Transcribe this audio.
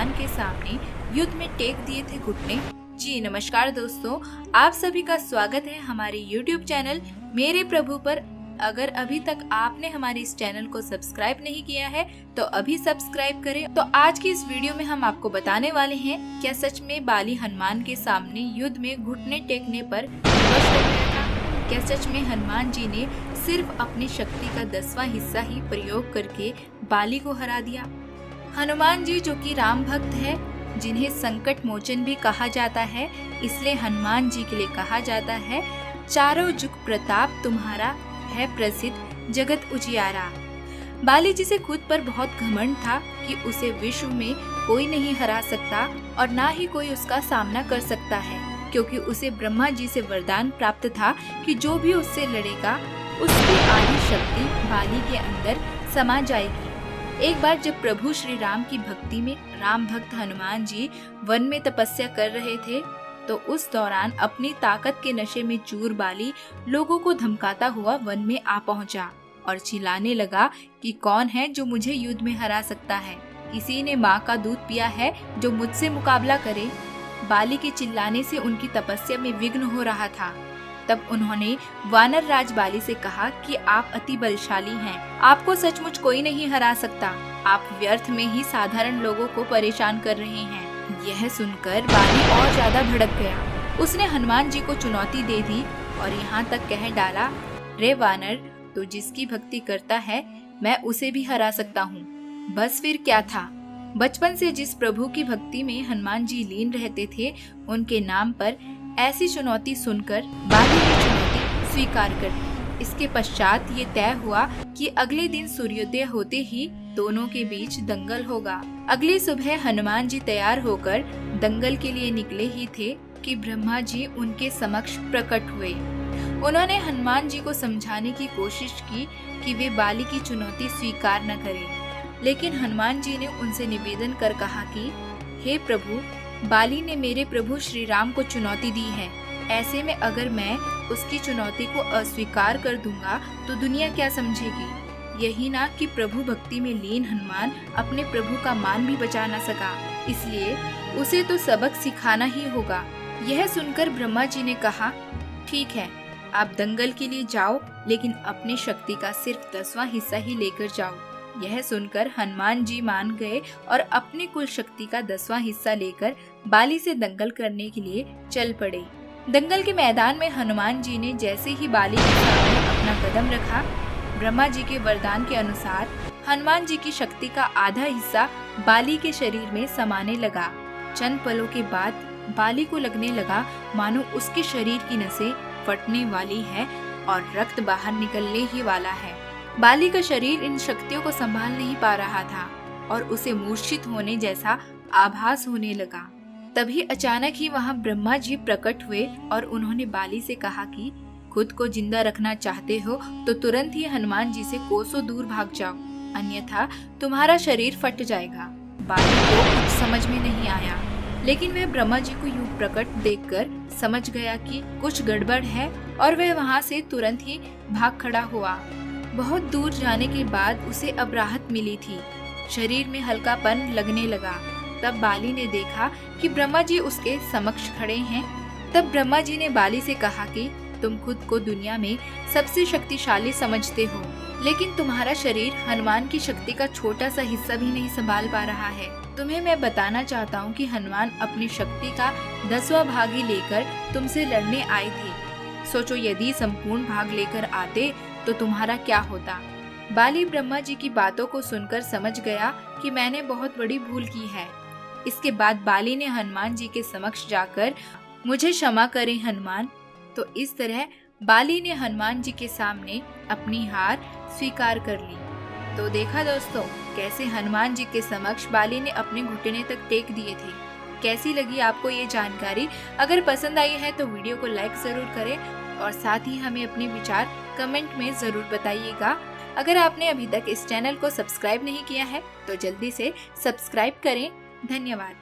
हनुमान के सामने युद्ध में टेक दिए थे घुटने। जी नमस्कार दोस्तों, आप सभी का स्वागत है हमारे YouTube चैनल मेरे प्रभु पर। अगर अभी तक आपने हमारे इस चैनल को सब्सक्राइब नहीं किया है तो अभी सब्सक्राइब करें। तो आज की इस वीडियो में हम आपको बताने वाले हैं, क्या सच में बाली हनुमान के सामने युद्ध में घुटने टेकने पर विवश हो गया था? क्या सच में हनुमान जी ने सिर्फ अपनी शक्ति का 10वां हिस्सा ही प्रयोग करके बाली को हरा दिया? हनुमान जी जो कि राम भक्त है, जिन्हें संकट मोचन भी कहा जाता है, इसलिए हनुमान जी के लिए कहा जाता है, चारों जुग प्रताप तुम्हारा है प्रसिद्ध जगत उजियारा। बाली जी से खुद पर बहुत घमंड था कि उसे विश्व में कोई नहीं हरा सकता और ना ही कोई उसका सामना कर सकता है, क्योंकि उसे ब्रह्मा जी से वरदान प्राप्त था कि जो भी उससे लड़ेगा उसकी आधी शक्ति बाली के अंदर समा जाएगी। एक बार जब प्रभु श्री राम की भक्ति में राम भक्त हनुमान जी वन में तपस्या कर रहे थे, तो उस दौरान अपनी ताकत के नशे में चूर बाली लोगों को धमकाता हुआ वन में आ पहुंचा और चिल्लाने लगा कि कौन है जो मुझे युद्ध में हरा सकता है? किसी ने माँ का दूध पिया है जो मुझसे मुकाबला करे? बाली के चिल्लाने से उनकी तपस्या में विघ्न हो रहा था। तब उन्होंने वानर राज बाली से कहा कि आप अति बलशाली हैं, आपको सचमुच कोई नहीं हरा सकता, आप व्यर्थ में ही साधारण लोगों को परेशान कर रहे हैं। यह सुनकर बाली और ज्यादा भड़क गया। उसने हनुमान जी को चुनौती दे दी और यहाँ तक कह डाला, रे वानर, तो जिसकी भक्ति करता है मैं उसे भी हरा सकता हूँ। बस फिर क्या था, बचपन से जिस प्रभु की भक्ति में हनुमान जी लीन रहते थे, उनके नाम पर ऐसी चुनौती सुनकर बाली ने चुनौती स्वीकार कर ली। इसके पश्चात ये तय हुआ कि अगले दिन सूर्योदय होते ही दोनों के बीच दंगल होगा। अगली सुबह हनुमान जी तैयार होकर दंगल के लिए निकले ही थे कि ब्रह्मा जी उनके समक्ष प्रकट हुए। उन्होंने हनुमान जी को समझाने की कोशिश की कि वे बाली की चुनौती स्वीकार न करें, लेकिन हनुमान जी ने उनसे निवेदन कर कहा कि हे प्रभु, बाली ने मेरे प्रभु श्री राम को चुनौती दी है। ऐसे में अगर मैं उसकी चुनौती को अस्वीकार कर दूंगा तो दुनिया क्या समझेगी? यही ना कि प्रभु भक्ति में लीन हनुमान अपने प्रभु का मान भी बचा न सका, इसलिए उसे तो सबक सिखाना ही होगा। यह सुनकर ब्रह्मा जी ने कहा, ठीक है, आप दंगल के लिए जाओ, लेकिन अपनी शक्ति का सिर्फ 10वां हिस्सा ही लेकर जाओ। यह सुनकर हनुमान जी मान गए और अपनी कुल शक्ति का 10वां हिस्सा लेकर बाली से दंगल करने के लिए चल पड़े। दंगल के मैदान में हनुमान जी ने जैसे ही बाली के सामने अपना कदम रखा, ब्रह्मा जी के वरदान के अनुसार हनुमान जी की शक्ति का आधा हिस्सा बाली के शरीर में समाने लगा। चंद पलों के बाद बाली को लगने लगा मानो उसके शरीर की नसें फटने वाली है और रक्त बाहर निकलने ही वाला है। बाली का शरीर इन शक्तियों को संभाल नहीं पा रहा था और उसे मूर्छित होने जैसा आभास होने लगा। तभी अचानक ही वहां ब्रह्मा जी प्रकट हुए और उन्होंने बाली से कहा कि खुद को जिंदा रखना चाहते हो तो तुरंत ही हनुमान जी से कोसों दूर भाग जाओ, अन्यथा तुम्हारा शरीर फट जाएगा। बाली को कुछ समझ में नहीं आया, लेकिन वह ब्रह्मा जी को यूं प्रकट देखकर समझ गया कि कुछ गड़बड़ है और वह वहां से तुरंत ही भाग खड़ा हुआ। बहुत दूर जाने के बाद उसे अब राहत मिली थी, शरीर में हल्कापन लगने लगा। तब बाली ने देखा कि ब्रह्मा जी उसके समक्ष खड़े हैं। तब ब्रह्मा जी ने बाली से कहा कि तुम खुद को दुनिया में सबसे शक्तिशाली समझते हो, लेकिन तुम्हारा शरीर हनुमान की शक्ति का छोटा सा हिस्सा भी नहीं संभाल पा रहा है। तुम्हें मैं बताना चाहता हूँ कि हनुमान अपनी शक्ति का 10वां भाग ही लेकर तुमसे लड़ने आए थे। सोचो, यदि संपूर्ण भाग लेकर आते तो तुम्हारा क्या होता? बाली ब्रह्मा जी की बातों को सुनकर समझ गया कि मैंने बहुत बड़ी भूल की है। इसके बाद बाली ने हनुमान जी के समक्ष जाकर, मुझे क्षमा करें हनुमान। तो इस तरह बाली ने हनुमान जी के सामने अपनी हार स्वीकार कर ली। तो देखा दोस्तों, कैसे हनुमान जी के समक्ष बाली ने अपने घुटने तक टेक दिए थे। कैसी लगी आपको ये जानकारी? अगर पसंद आई है तो वीडियो को लाइक जरूर करें और साथ ही हमें अपने विचार कमेंट में जरूर बताइएगा। अगर आपने अभी तक इस चैनल को सब्सक्राइब नहीं किया है तो जल्दी से सब्सक्राइब करें। धन्यवाद।